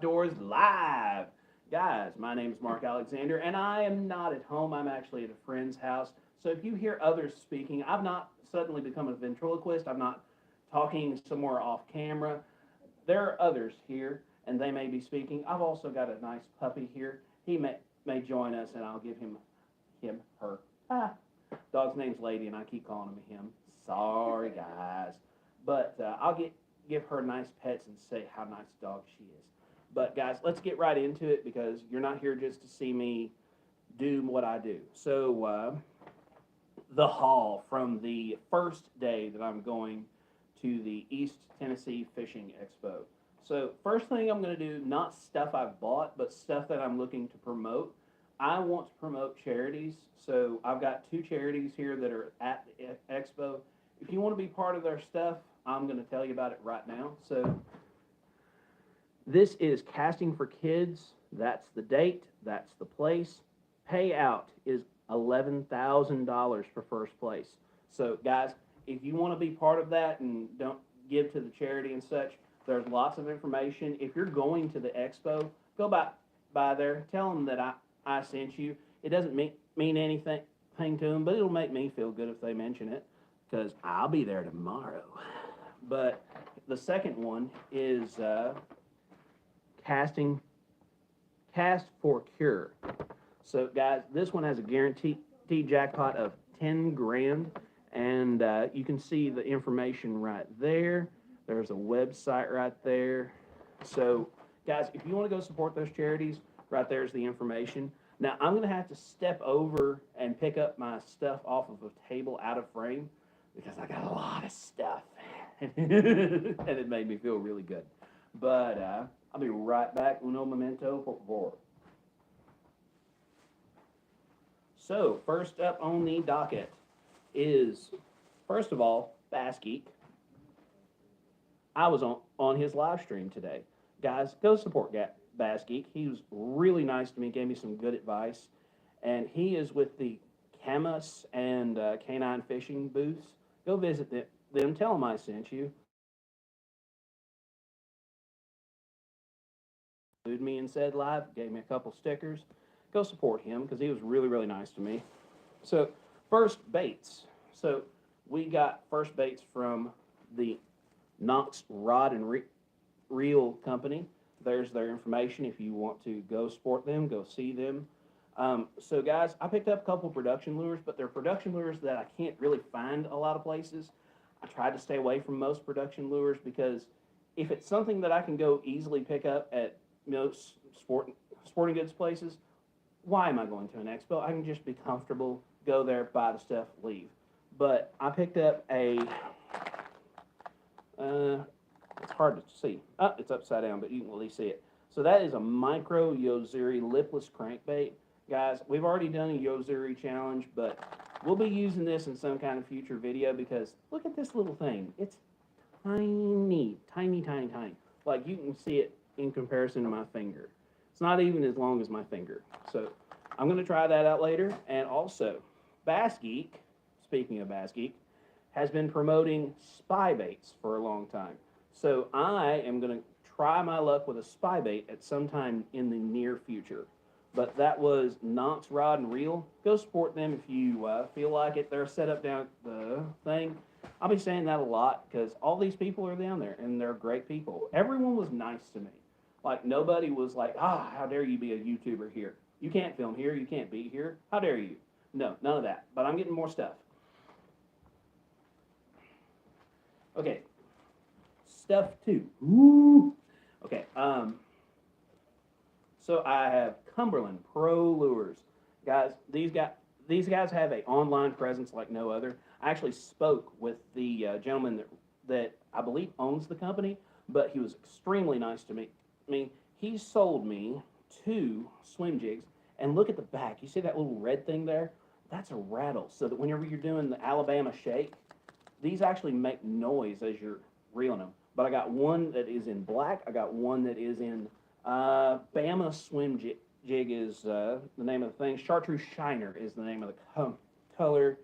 Outdoors live. Guys, my name is Mark Alexander, and I am not at home. I'm actually at a friend's house. So if you hear others speaking, I've not suddenly become a ventriloquist. I'm not talking somewhere off camera. There are others here, and they may be speaking. I've also got a nice puppy here. He may join us, and I'll give him, her. Dog's name's Lady, and I keep calling him. Sorry, guys. But I'll give her nice pets and say how nice a dog she is. But guys, let's get right into it because you're not here just to see me do what I do. So the haul from the first day that I'm going to the East Tennessee Fishing Expo. So first thing I'm going to do, not stuff I've bought, but stuff that I'm looking to promote. I want to promote charities. So I've got two charities here that are at the Expo. If you want to be part of their stuff, I'm going to tell you about it right now. So this is Casting for Kids. That's the date. That's the place. Payout is $11,000 for first place. So guys, if you want to be part of that and don't give to the charity and such, there's lots of information. If you're going to the expo, go by there. Tell them that I sent you. It doesn't mean anything to them, but it'll make me feel good if they mention it because I'll be there tomorrow. But the second one is Cast for Cure. So guys, this one has a guaranteed jackpot of 10 grand, and you can see the information right there. There's a website right there. So guys, if you want to go support those charities, right there's the information. Now I'm going to have to step over and pick up my stuff off of a table out of frame because I got a lot of stuff. And it made me feel really good. But I'll be right back. Uno momento, por favor. So, first up on the docket is, first of all, Bass Geek. I was on his live stream today. Guys, go support Bass Geek. He was really nice to me, gave me some good advice. And he is with the Camus and Canine Fishing booths. Go visit them. Tell them I sent you. Included me and said live, gave me a couple stickers. Go support him because he was really, really nice to me. So, first baits. So, we got first baits from the Knox Rod and Reel Company. There's their information if you want to go support them, go see them. So, guys, I picked up a couple production lures, but they're production lures that I can't really find a lot of places. I tried to stay away from most production lures because if it's something that I can go easily pick up at sporting goods places, why am I going to an expo? I can just be comfortable, go there, buy the stuff, leave. But I picked up a, it's hard to see. Oh, it's upside down, but you can at least see it. So that is a micro Yozuri lipless crankbait. Guys, we've already done a Yozuri challenge, but we'll be using this in some kind of future video because look at this little thing. It's tiny, tiny, tiny, tiny. Like you can see it in comparison to my finger. It's not even as long as my finger. So I'm going to try that out later. And also, Bass Geek, speaking of Bass Geek, has been promoting spy baits for a long time. So I am going to try my luck with a spy bait at some time in the near future. But that was Knox Rod and Reel. Go support them if you feel like it. They're set up down at the thing. I'll be saying that a lot because all these people are down there, and they're great people. Everyone was nice to me. Like, nobody was like, how dare you be a YouTuber here? You can't film here. You can't be here. How dare you? No, none of that. But I'm getting more stuff. Okay. Stuff 2. Ooh. Okay. So I have Cumberland Pro lures. Guys, these guys have an online presence like no other. I actually spoke with the gentleman that I believe owns the company, but he was extremely nice to me. He sold me 2 swim jigs, and look at the back. You see that little red thing there? That's a rattle, so that whenever you're doing the Alabama shake, these actually make noise as you're reeling them. But I got one that is in black. I got one that is in Bama Swim Jig is the name of the thing. Chartreuse Shiner is the name of the color.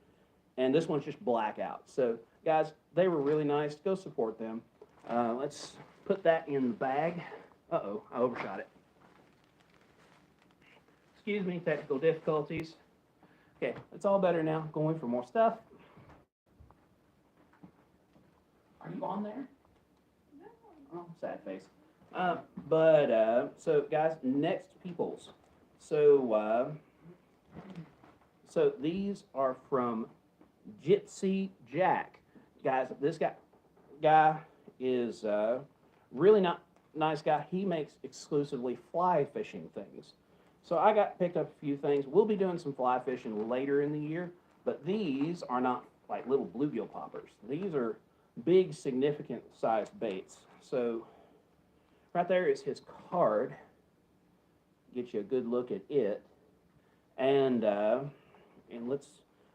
And this one's just blackout. So, guys, they were really nice. Go support them. Let's put that in the bag. Uh-oh, I overshot it. Excuse me, technical difficulties. Okay, it's all better now. Going for more stuff. Are you on there? Oh, sad face. So guys, next peoples. So, so these are from Gypsy Jack. Guys, this guy is really not nice guy. He makes exclusively fly fishing things. So I got picked up a few things. We'll be doing some fly fishing later in the year, but these are not like little bluegill poppers. These are big, significant sized baits. So right there is his card. Get you a good look at it. And let's,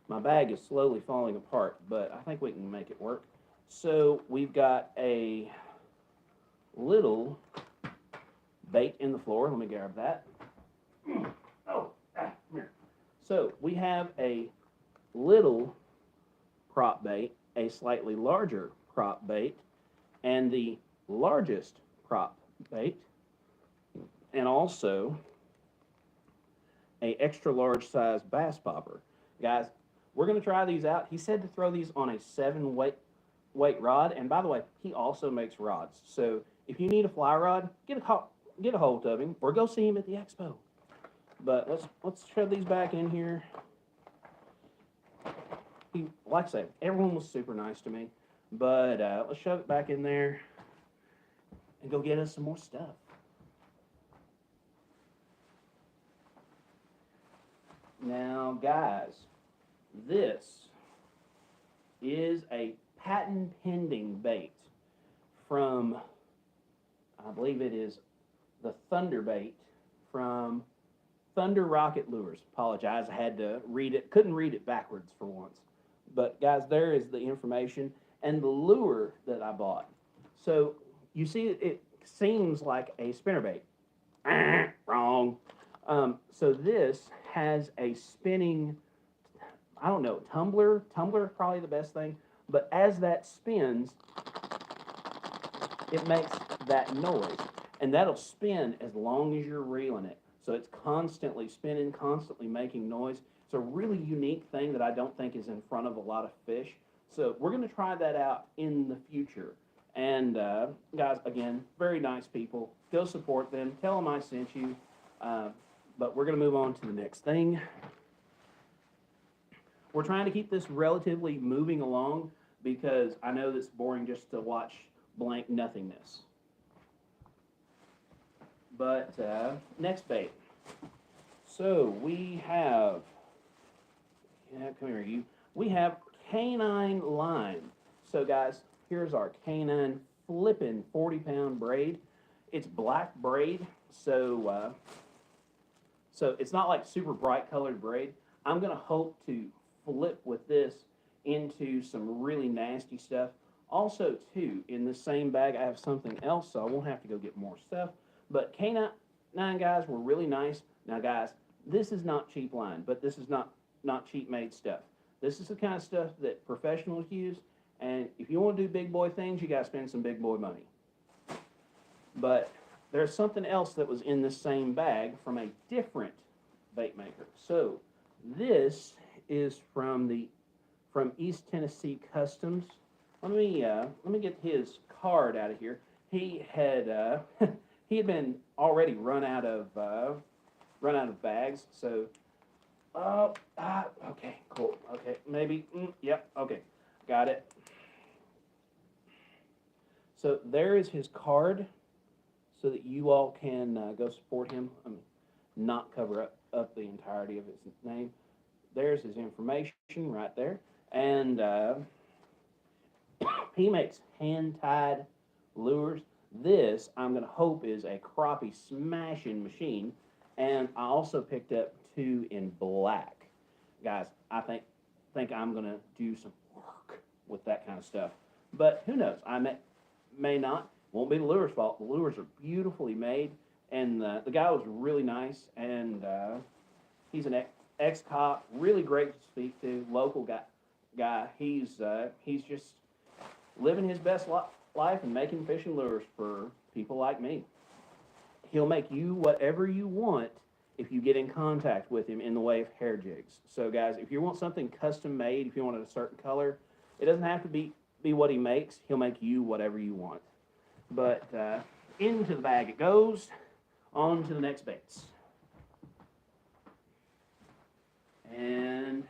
my bag is slowly falling apart, but I think we can make it work. So we've got a little bait in the floor. Let me grab that. Oh, come here. So we have a little prop bait, a slightly larger prop bait, and the largest prop bait, and also a extra large size bass popper. Guys, we're going to try these out. He said to throw these on a 7 weight rod, and by the way, he also makes rods. So if you need a fly rod, get a hold of him, or go see him at the Expo. But let's shove these back in here. He, like I said, everyone was super nice to me, but let's shove it back in there and go get us some more stuff. Now, guys, this is a patent pending bait from, I believe it is the Thunder bait from Thunder Rocket Lures. Apologize, I had to read it, couldn't read it backwards for once. But guys, there is the information and the lure that I bought. So you see, it seems like a spinnerbait. Wrong. So this has a spinning, I don't know, tumbler. Tumbler is probably the best thing. But as that spins, it makes that noise. And that'll spin as long as you're reeling it. So it's constantly spinning, constantly making noise. It's a really unique thing that I don't think is in front of a lot of fish. So we're going to try that out in the future. And guys, again, very nice people. Go support them. Tell them I sent you. But we're going to move on to the next thing. We're trying to keep this relatively moving along because I know it's boring just to watch blank nothingness. But next bait. So we have, come here, you. We have Canine Lime. So guys, here's our Canine flippin' 40-pound braid. It's black braid, so so it's not like super bright colored braid. I'm gonna hope to flip with this into some really nasty stuff. Also, too, in the same bag, I have something else, so I won't have to go get more stuff. But Canine guys were really nice. Now, guys, this is not cheap line, but this is not cheap made stuff. This is the kind of stuff that professionals use, and if you want to do big boy things, you got to spend some big boy money. But there's something else that was in the same bag from a different bait maker. So this is from East Tennessee Customs. Let me get his card out of here. He had he had been already run out of bags. So okay, cool. Okay, maybe yep. Okay, got it. So there is his card, so that you all can go support him. Not cover up the entirety of his name. There's his information right there, and he makes hand-tied lures. This, I'm going to hope, is a crappie smashing machine, and I also picked up 2 in black. Guys, I think I'm going to do some work with that kind of stuff, but who knows? I may not. Won't be the lure's fault. The lures are beautifully made, and the guy was really nice, and he's an ex-cop, really great to speak to, local guy. He's just living his best life and making fishing lures for people like me. he'll make you whatever you want if you get in contact with him in the way of hair jigs. So guys, if you want something custom made, if you want it a certain color, it doesn't have to be what he makes. He'll make you whatever you want. But into the bag it goes. On to the next baits. And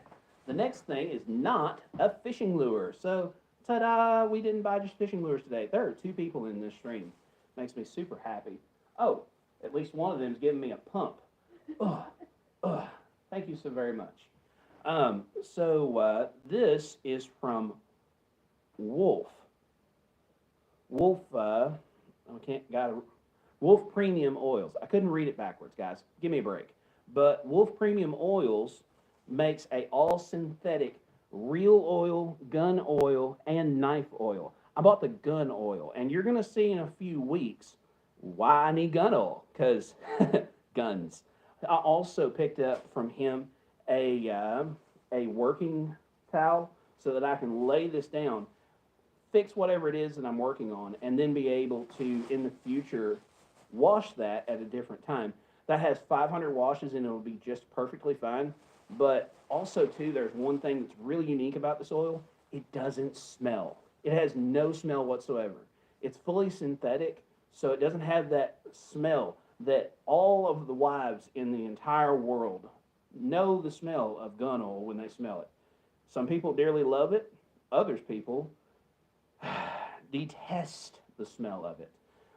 the next thing is not a fishing lure. So, ta-da, we didn't buy just fishing lures today. There are 2 people in this stream. Makes me super happy. Oh, at least one of them is giving me a pump. Thank you so very much. This is from Wolf. Wolf, Wolf Premium Oils. I couldn't read it backwards, guys. Give me a break. But Wolf Premium Oils makes a all synthetic reel oil, gun oil, and knife oil. I bought the gun oil, and you're going to see in a few weeks why I need gun oil, because guns. I also picked up from him a working towel so that I can lay this down, fix whatever it is that I'm working on, and then be able to, in the future, wash that at a different time. That has 500 washes, and it'll be just perfectly fine. But also, too, there's one thing that's really unique about this oil. It doesn't smell. It has no smell whatsoever. It's fully synthetic, so it doesn't have that smell that all of the wives in the entire world know the smell of gun oil when they smell it. Some people dearly love it. Others people detest the smell of it.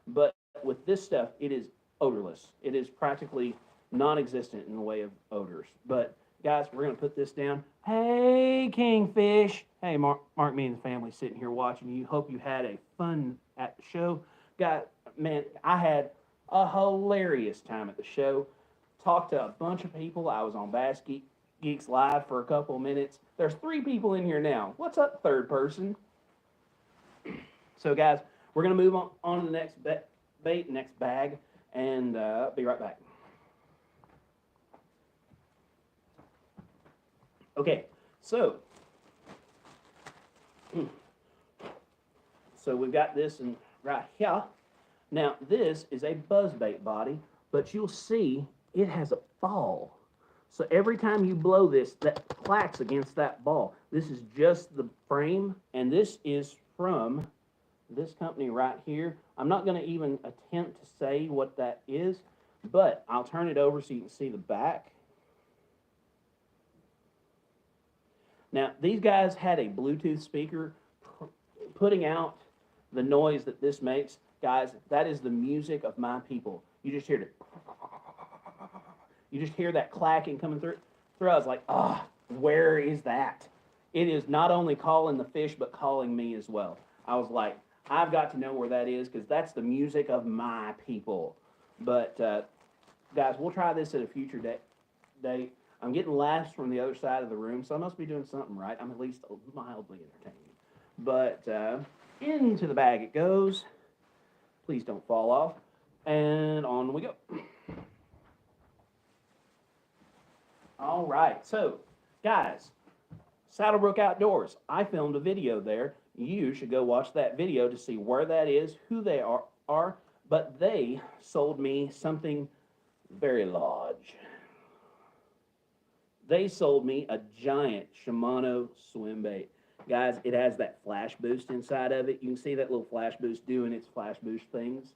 But with this stuff, it is odorless. It is practically non-existent in the way of odors. But guys, we're going to put this down. Hey, Kingfish. Hey, Mark, me and the family sitting here watching you. Hope you had a fun at the show. Guys, man, I had a hilarious time at the show. Talked to a bunch of people. I was on Bass Geeks Live for a couple of minutes. There's 3 people in here now. What's up, third person? So, guys, we're going to move on to the next bait, next bag, and be right back. Okay, so we've got this right here. Now, this is a buzzbait body, but you'll see it has a ball. So every time you blow this, that clacks against that ball. This is just the frame, and this is from this company right here. I'm not going to even attempt to say what that is, but I'll turn it over so you can see the back. Now, these guys had a Bluetooth speaker putting out the noise that this makes. Guys, that is the music of my people. You just hear it. You just hear that clacking coming through. I was like, where is that? It is not only calling the fish, but calling me as well. I was like, I've got to know where that is, because that's the music of my people. But, guys, we'll try this at a future date. I'm getting laughs from the other side of the room, so I must be doing something right. I'm at least mildly entertaining. But into the bag it goes. Please don't fall off. And on we go. All right. So, guys, Saddlebrook Outdoors. I filmed a video there. You should go watch that video to see where that is, who they are. But they sold me something very large. They sold me a giant Shimano Swimbait. Guys, it has that flash boost inside of it. You can see that little flash boost doing its flash boost things.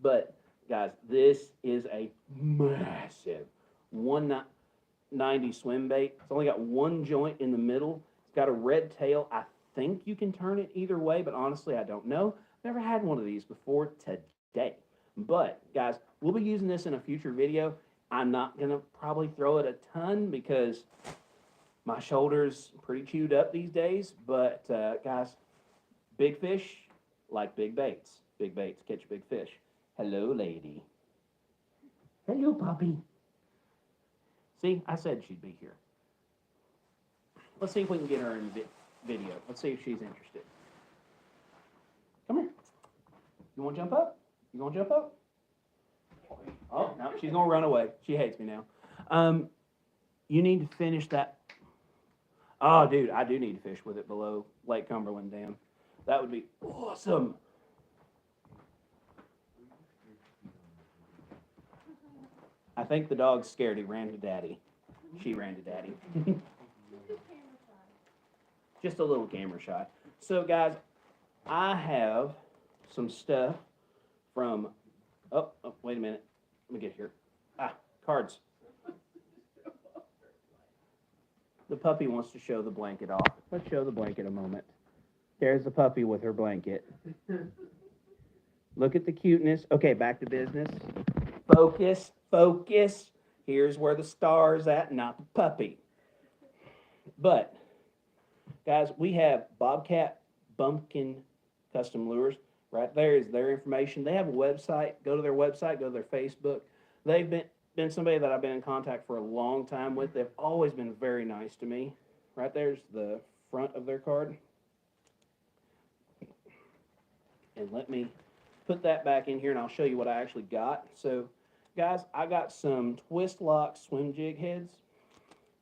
But, guys, this is a massive 190 Swimbait. It's only got one joint in the middle. It's got a red tail. I think you can turn it either way, but honestly, I don't know. Never had one of these before today. But, guys, we'll be using this in a future video. I'm not going to probably throw it a ton because my shoulder's pretty chewed up these days. But, guys, big fish like big baits. Big baits catch big fish. Hello, lady. Hello, puppy. See, I said she'd be here. Let's see if we can get her in the video. Let's see if she's interested. Come here. You want to jump up? You want to jump up? Oh, no, she's going to run away. She hates me now. You need to finish that. Oh, dude, I do need to fish with it below Lake Cumberland Dam. That would be awesome. I think the dog's scared. He ran to daddy. She ran to daddy. Just a little camera shot. So, guys, I have some stuff from. Oh, wait a minute. Let me get here. Cards. The puppy wants to show the blanket off. Let's show the blanket a moment. There's the puppy with her blanket. Look at the cuteness. Okay, back to business. Focus, focus. Here's where the star's at, not the puppy. But, guys, we have Bobcat Bumpkin Custom Lures. Right there is their information. They have a website. Go to their website. Go to their Facebook. They've been somebody that I've been in contact for a long time with. They've always been very nice to me. Right there's the front of their card. And let me put that back in here, and I'll show you what I actually got. So, guys, I got some twist lock swim jig heads.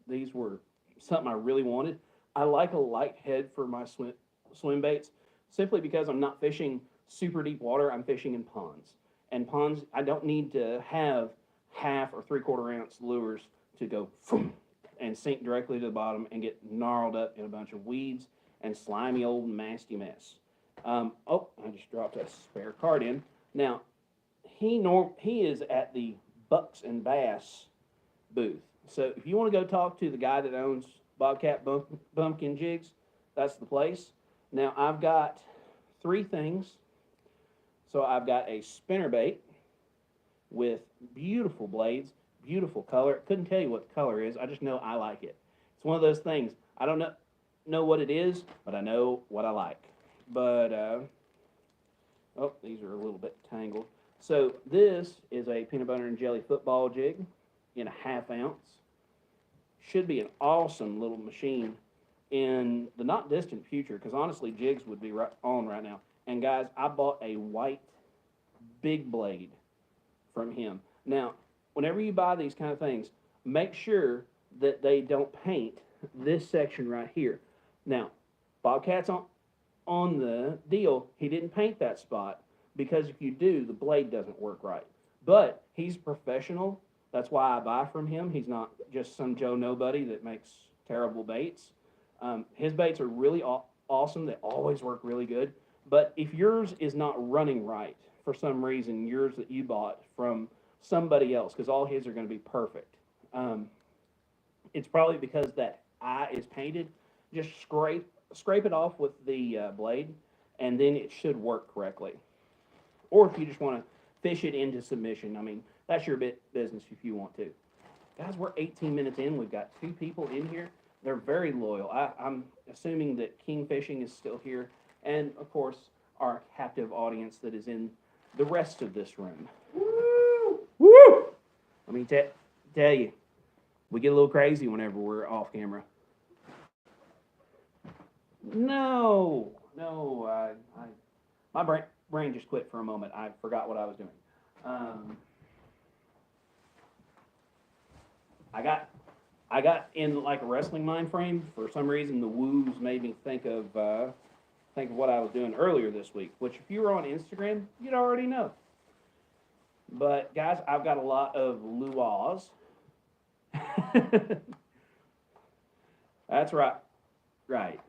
These were something I really wanted. I like a light head for my swim baits, simply because I'm not fishing super deep water. I'm fishing in ponds. And ponds, I don't need to have half or 3/4 ounce lures to go and sink directly to the bottom and get gnarled up in a bunch of weeds and slimy old nasty mess. I just dropped a spare card in. Now, he is at the Bucks and Bass booth. So if you want to go talk to the guy that owns Bobcat Bumpkin Jigs, that's the place. Now, I've got 3 things. So I've got a spinnerbait with beautiful blades, beautiful color. Couldn't tell you what the color is. I just know I like it. It's one of those things. I don't know what it is, but I know what I like. But, these are a little bit tangled. So this is a peanut butter and jelly football jig in a 1/2 ounce. Should be an awesome little machine in the not distant future, because honestly, jigs would be right on right now. And guys, I bought a white big blade from him. Now, whenever you buy these kind of things, make sure that they don't paint this section right here. Now, Bobcat's on the deal, he didn't paint that spot, because if you do, the blade doesn't work right. But he's professional. That's why I buy from him. He's not just some Joe Nobody that makes terrible baits. His baits are really awesome. They always work really good. But if yours is not running right for some reason, yours that you bought from somebody else, because all his are going to be perfect, it's probably because that eye is painted. Just scrape it off with the blade, and then it should work correctly. Or if you just want to fish it into submission, I mean, that's your business if you want to. Guys, we're 18 minutes in. We've got 2 people in here. They're very loyal. I'm assuming that King Fishing is still here, and of course, our captive audience that is in the rest of this room. Woo! Woo! I mean, tell you, we get a little crazy whenever we're off camera. No, my brain just quit for a moment. I forgot what I was doing. I got in like a wrestling mind frame. For some reason, the woos made me think of what I was doing earlier this week, which if you were on Instagram, you'd already know. But guys, I've got a lot of luau's. That's right. Right.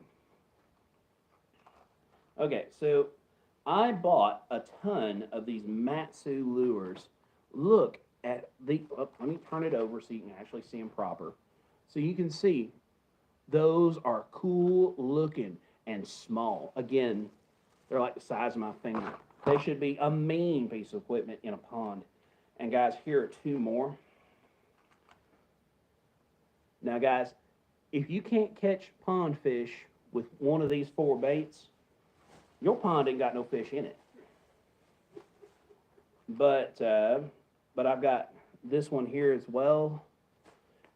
Okay, so I bought a ton of these Matsu lures. Look at let me turn it over so you can actually see them proper. So you can see those are cool looking and small. Again, they're like the size of my finger. They should be a mean piece of equipment in a pond. And guys, here are 2 more. Now guys, if you can't catch pond fish with one of these 4 baits, your pond ain't got no fish in it. But I've got this one here as well.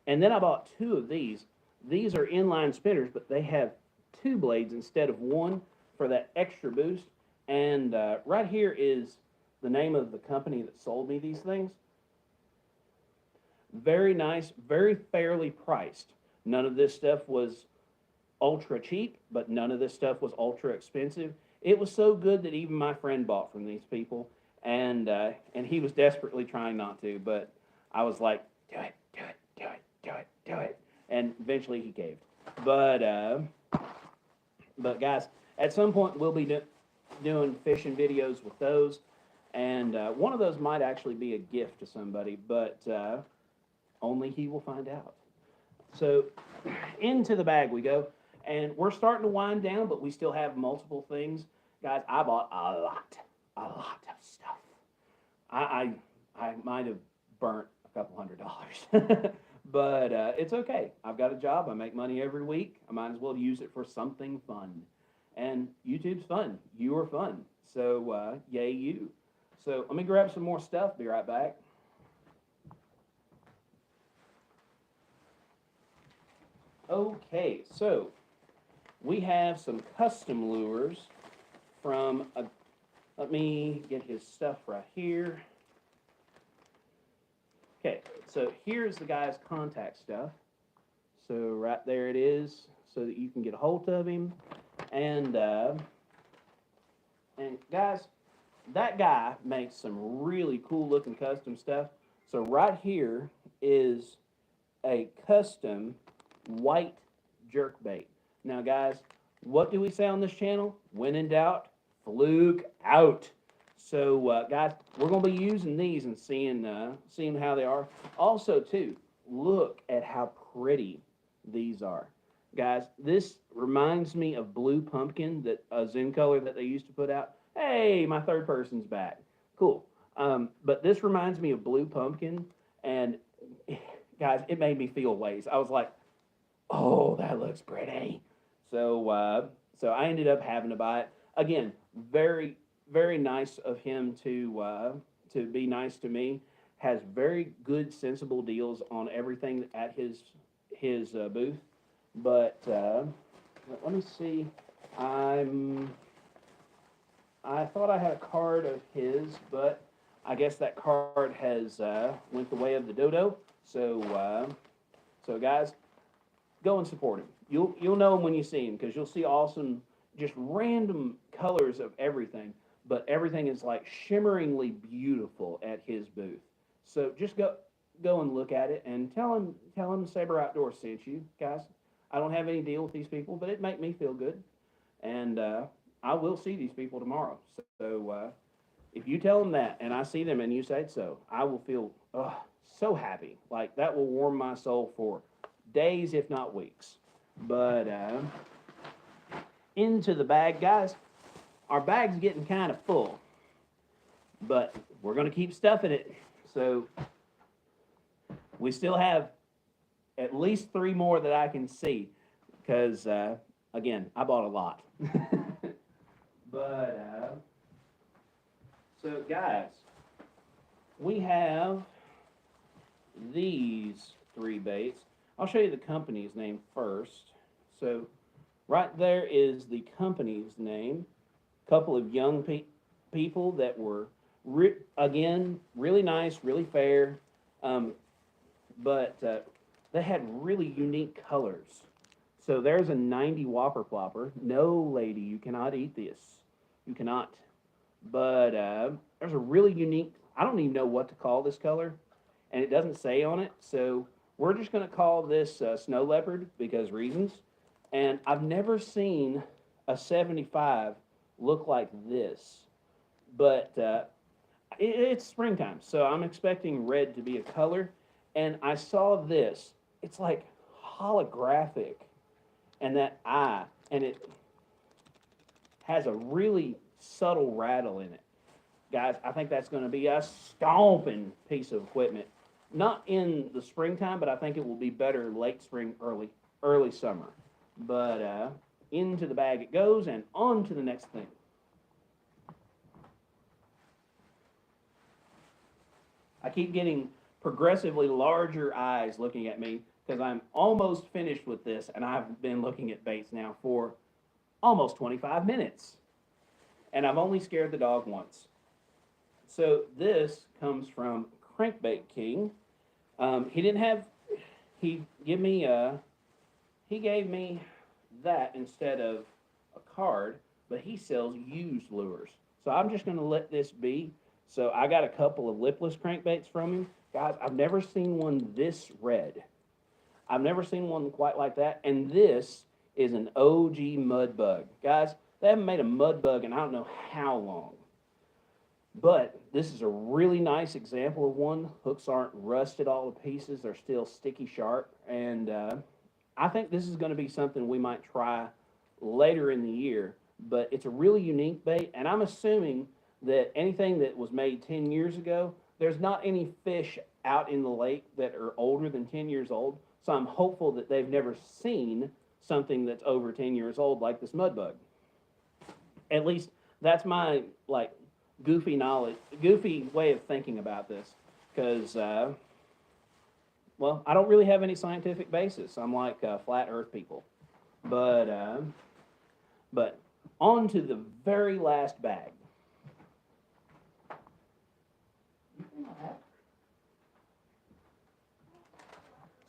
And then I bought 2 of these. These are inline spinners, but they have 2 blades instead of 1 for that extra boost. And right here is the name of the company that sold me these things. Very nice, very fairly priced. None of this stuff was ultra cheap, but none of this stuff was ultra expensive. It was so good that even my friend bought from these people, and he was desperately trying not to, but I was like, do it, do it, do it, do it, do it. And eventually he caved. But guys, at some point we'll be doing fishing videos with those. And one of those might actually be a gift to somebody, but only he will find out. So into the bag we go. And we're starting to wind down, but we still have multiple things. Guys, I bought a lot of stuff. I might have burnt a couple $100. But it's okay. I've got a job. I make money every week. I might as well use it for something fun. And YouTube's fun. You are fun. So yay you. So let me grab some more stuff. Be right back. Okay, so we have some custom lures from let me get his stuff right here. Okay, so here's the guy's contact stuff. So right there it is, so that you can get a hold of him. And guys, that guy makes some really cool looking custom stuff. So right here is a custom white jerkbait. Now guys, what do we say on this channel? When in doubt, fluke out. So guys, we're going to be using these and seeing how they are. Also too, look at how pretty these are. Guys, this reminds me of Blue Pumpkin, that Zen color that they used to put out. Hey, my third person's back. Cool. But this reminds me of Blue Pumpkin, and guys, it made me feel ways. I was like, oh, that looks pretty. So so I ended up having to buy it. Again, very, very nice of him to be nice to me. Has very good, sensible deals on everything at his booth. But let me see. I thought I had a card of his, but I guess that card has went the way of the dodo. So so guys, go and support him. You'll know him when you see him, because you'll see awesome, just random colors of everything. But everything is like shimmeringly beautiful at his booth. So just go and look at it and tell him Saber Outdoors sent you, guys. I don't have any deal with these people, but it make me feel good. And I will see these people tomorrow. So if you tell them that and I see them and you say so, I will feel so happy. Like that will warm my soul for days, if not weeks. But into the bag, guys. Our bag's getting kind of full, but we're going to keep stuffing it. So we still have at least 3 more that I can see, because again, I bought a lot. But so guys, we have these 3 baits. I'll show you the company's name first. So right there is the company's name. Couple of young people that were again really nice, really fair, but they had really unique colors. So there's a 90 Whopper Plopper. No, lady, you cannot eat this. You cannot. But there's a really unique, I don't even know what to call this color, and it doesn't say on it. So we're just going to call this Snow Leopard because reasons. And I've never seen a 75 look like this, but it's springtime, so I'm expecting red to be a color. And I saw this, it's like holographic, and that eye, and it has a really subtle rattle in it. Guys, I think that's going to be a stomping piece of equipment. Not in the springtime, but I think it will be better late spring, early summer. But into the bag it goes, and on to the next thing. I keep getting progressively larger eyes looking at me because I'm almost finished with this, and I've been looking at baits now for almost 25 minutes. And I've only scared the dog once. So this comes from Crankbait King. He gave me that instead of a card, but he sells used lures. So I'm just going to let this be. So I got a couple of lipless crankbaits from him. Guys, I've never seen one this red. I've never seen one quite like that. And this is an OG mud bug. Guys, they haven't made a mud bug in I don't know how long. But this is a really nice example of one. Hooks aren't rusted all to pieces. They're still sticky sharp. And I think this is going to be something we might try later in the year. But it's a really unique bait. And I'm assuming that anything that was made 10 years ago, there's not any fish out in the lake that are older than 10 years old. So I'm hopeful that they've never seen something that's over 10 years old like this mud bug. At least that's my like goofy way of thinking about this. Because, well, I don't really have any scientific basis. I'm like flat earth people. But on to the very last bag.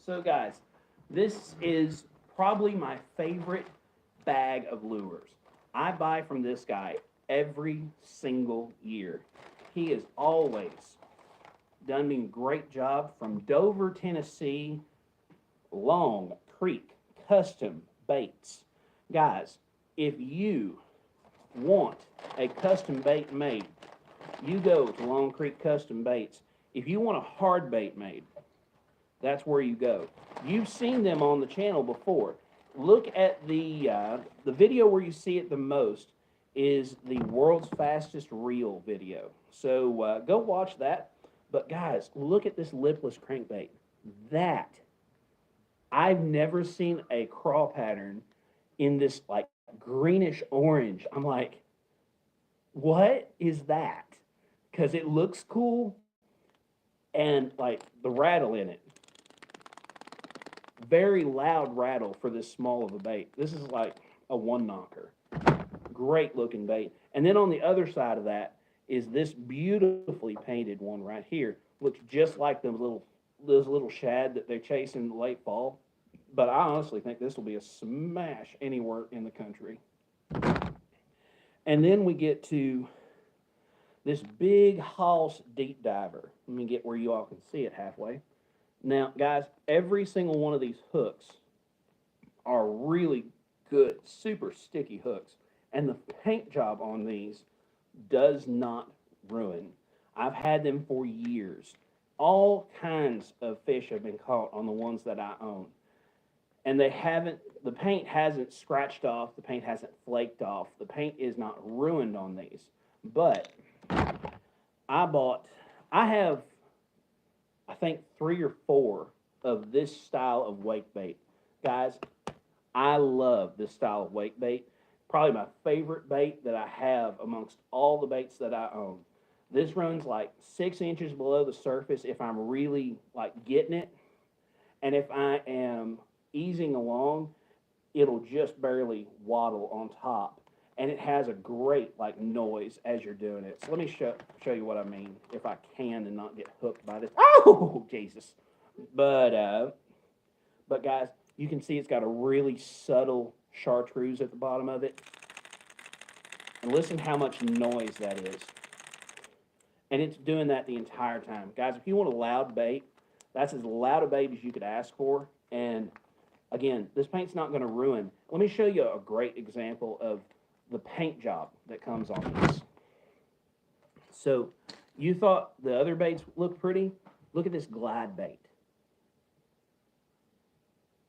So guys, this is probably my favorite bag of lures. I buy from this guy every single year. He has always done me a great job from Dover, Tennessee, Long Creek Custom Baits. Guys, if you want a custom bait made, you go to Long Creek Custom Baits. If you want a hard bait made, that's where you go. You've seen them on the channel before. Look at the video where you see it the most is the world's fastest reel video. So go watch that. But guys, look at this lipless crankbait. That, I've never seen a crawl pattern in this like greenish orange. I'm like, what is that? Because it looks cool and like the rattle in it. Very loud rattle for this small of a bait. This is like a one knocker. Great looking bait. And then on the other side of that is this beautifully painted one right here. Looks just like those little shad that they chase in the late fall. But I honestly think this will be a smash anywhere in the country. And then we get to this big Hoss deep diver. Let me get where you all can see it halfway. Now, guys, every single one of these hooks are really good, super sticky hooks. And the paint job on these does not ruin. I've had them for years. All kinds of fish have been caught on the ones that I own. And the paint hasn't scratched off, the paint hasn't flaked off, the paint is not ruined on these. But I have, I think, 3 or 4 of this style of wake bait. Guys, I love this style of wake bait. Probably my favorite bait that I have amongst all the baits that I own. This runs like 6 inches below the surface if I'm really like getting it. And if I am easing along, it'll just barely waddle on top. And it has a great like noise as you're doing it. So let me show you what I mean, if I can and not get hooked by this. Oh, Jesus. But guys, you can see it's got a really subtle chartreuse at the bottom of it. And listen how much noise that is. And it's doing that the entire time. Guys, if you want a loud bait, that's as loud a bait as you could ask for. And again, this paint's not going to ruin. Let me show you a great example of the paint job that comes on this. So you thought the other baits looked pretty? Look at this glide bait.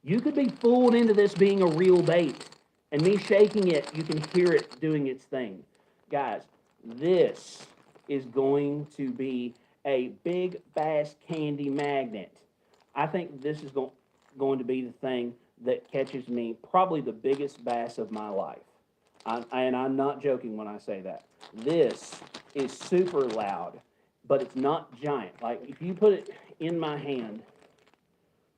You could be fooled into this being a real bait. And me shaking it, you can hear it doing its thing. Guys, this is going to be a big bass candy magnet. I think this is going to be the thing that catches me probably the biggest bass of my life. And I'm not joking when I say that. This is super loud, but it's not giant. Like, if you put it in my hand,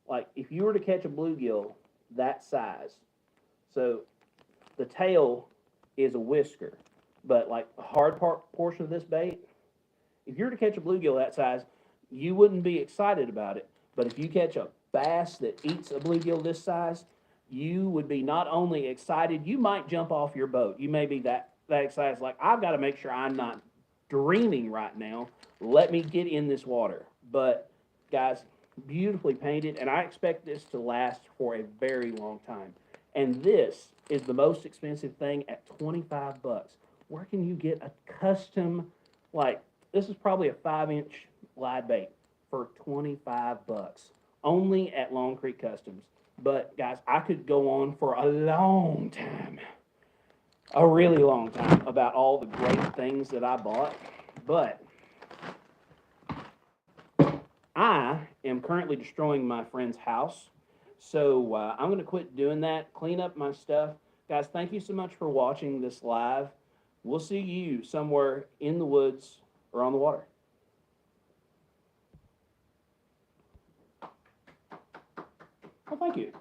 like, if you were to catch a bluegill that size, so the tail is a whisker, but, like, the hard portion of this bait, if you were to catch a bluegill that size, you wouldn't be excited about it. But if you catch a bass that eats a bluegill this size, you would be not only excited, you might jump off your boat. You may be that excited. It's like, I've got to make sure I'm not dreaming right now. Let me get in this water. But guys, beautifully painted, and I expect this to last for a very long time. And this is the most expensive thing at 25 bucks. Where can you get a custom, like, this is probably a 5-inch live bait for 25 bucks, only at Long Creek Customs. But guys, I could go on for a long time, a really long time, about all the great things that I bought. But I am currently destroying my friend's house. So I'm going to quit doing that, clean up my stuff. Guys, thank you so much for watching this live. We'll see you somewhere in the woods or on the water. Well, thank you.